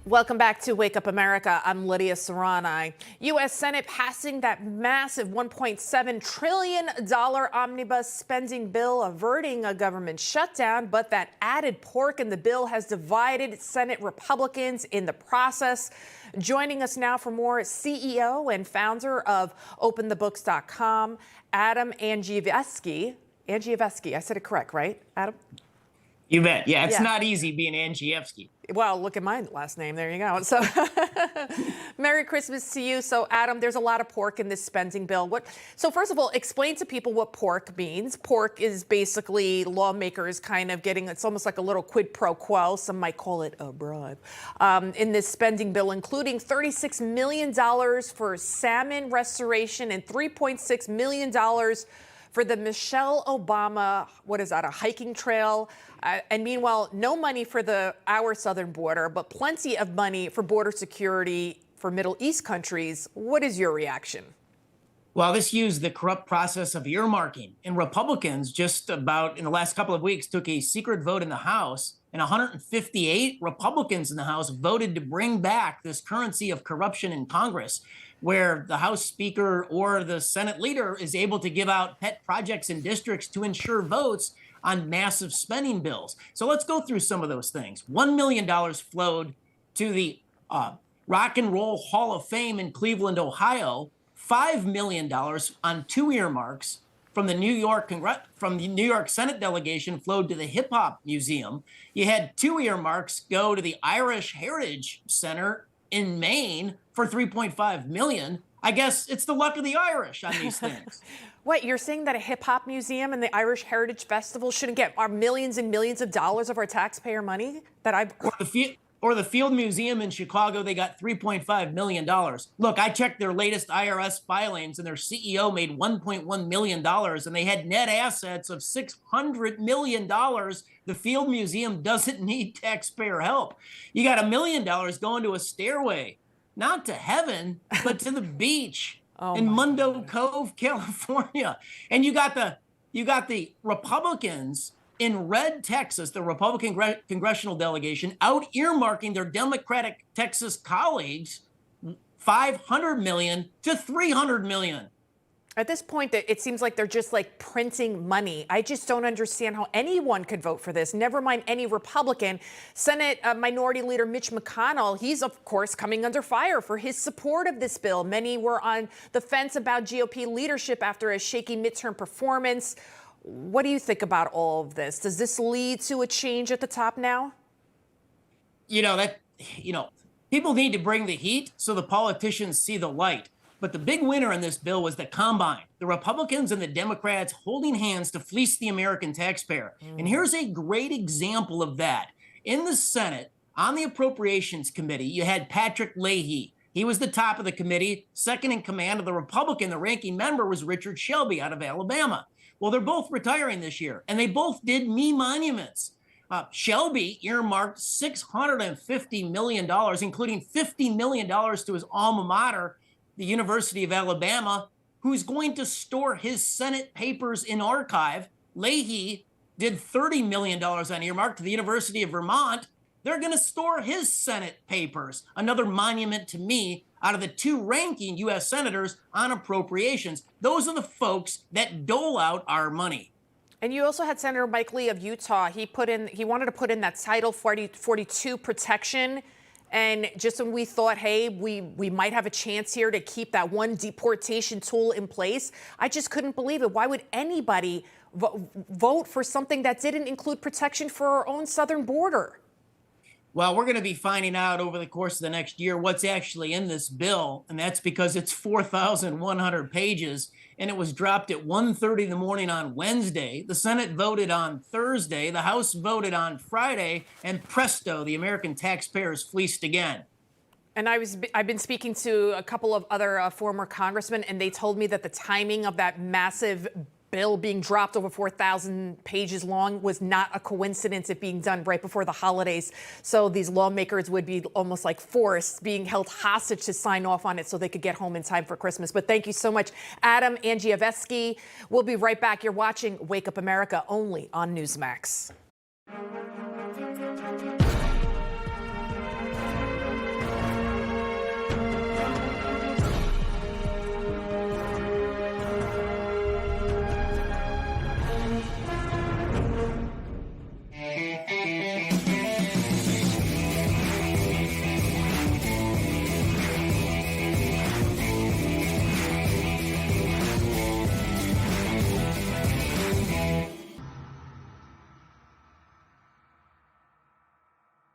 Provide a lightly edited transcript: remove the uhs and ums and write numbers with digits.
Welcome back to Wake Up America. I'm Lydia Serrani. U.S. Senate passing that massive $1.7 trillion omnibus spending bill, averting a government shutdown. But that added pork in the bill has divided Senate Republicans in the process. Joining us now for more, CEO and founder of OpenTheBooks.com, Adam Andrzejewski. Andrzejewski, I said it correct, right, Adam? You bet. Yeah, it's not easy being Andrzejewski. Well, look at my last name. There you go. So Merry Christmas to you. So, Adam, there's a lot of pork in this spending bill. So first of all, explain to people what pork means. Pork is basically lawmakers kind of getting, it's almost like a little quid pro quo. Some might call it a bribe in this spending bill, including $36 million for salmon restoration and $3.6 million for the Michelle Obama, what is that, a hiking trail? And meanwhile, no money for our southern border, but plenty of money for border security for Middle East countries. What is your reaction? Well, this used the corrupt process of earmarking. And Republicans just about in the last couple of weeks took a secret vote in the House, and 158 Republicans in the House voted to bring back this currency of corruption in Congress, where the House Speaker or the Senate leader is able to give out pet projects in districts to ensure votes on massive spending bills. So let's go through some of those things. $1 million flowed to the Rock and Roll Hall of Fame in Cleveland, Ohio. $5 million on two earmarks from the New York Senate delegation flowed to the Hip Hop Museum. You had two earmarks go to the Irish Heritage Center in Maine for $3.5 million. I guess it's the luck of the Irish on these things. What, you're saying that a hip-hop museum and the Irish Heritage Festival shouldn't get our millions and millions of dollars of our taxpayer money? Or the Field Museum in Chicago, they got $3.5 million. Look, I checked their latest IRS filings, and their CEO made $1.1 million, and they had net assets of $600 million. The Field Museum doesn't need taxpayer help. You got $1 million going to a stairway, not to heaven, but to the beach. In Mundo Cove, California. And you got the Republicans in red Texas, the Republican congressional delegation, out earmarking their Democratic Texas colleagues $500 million to $300 million. At this point, it seems like they're just like printing money. I just don't understand how anyone could vote for this, never mind any Republican. Senate Minority Leader Mitch McConnell, he's, of course, coming under fire for his support of this bill. Many were on the fence about GOP leadership after a shaky midterm performance. What do you think about all of this? Does this lead to a change at the top now? People need to bring the heat so the politicians see the light. But the big winner in this bill was the combine, the Republicans and the Democrats holding hands to fleece the American taxpayer. And here's a great example of that. In the Senate, on the Appropriations Committee, you had Patrick Leahy. He was the top of the committee. Second in command of the Republican, the ranking member, was Richard Shelby out of Alabama. Well, they're both retiring this year, and they both did me monuments. Shelby earmarked $650 million, including $50 million to his alma mater, the University of Alabama, who's going to store his Senate papers in archive. Leahy did $30 million on earmark to the University of Vermont. They're going to store his Senate papers, another monument to me, out of the two ranking U.S. senators on appropriations. Those are the folks that dole out our money. And you also had Senator Mike Lee of Utah. He wanted to put in that Title 42 protection. And just when we thought, hey, we might have a chance here to keep that one deportation tool in place, I just couldn't believe it. Why would anybody vote for something that didn't include protection for our own southern border? Well, we're going to be finding out over the course of the next year what's actually in this bill, and that's because it's 4,100 pages, and it was dropped at 1:30 in the morning on Wednesday. The Senate voted on Thursday, the House voted on Friday, and presto, the American taxpayers fleeced again. And I've been speaking to a couple of other former congressmen, and they told me that the timing of that massive bill being dropped over 4,000 pages long was not a coincidence, it being done right before the holidays. So these lawmakers would be almost like forced, being held hostage to sign off on it so they could get home in time for Christmas. But thank you so much, Adam Andrzejewski. We'll be right back. You're watching Wake Up America only on Newsmax.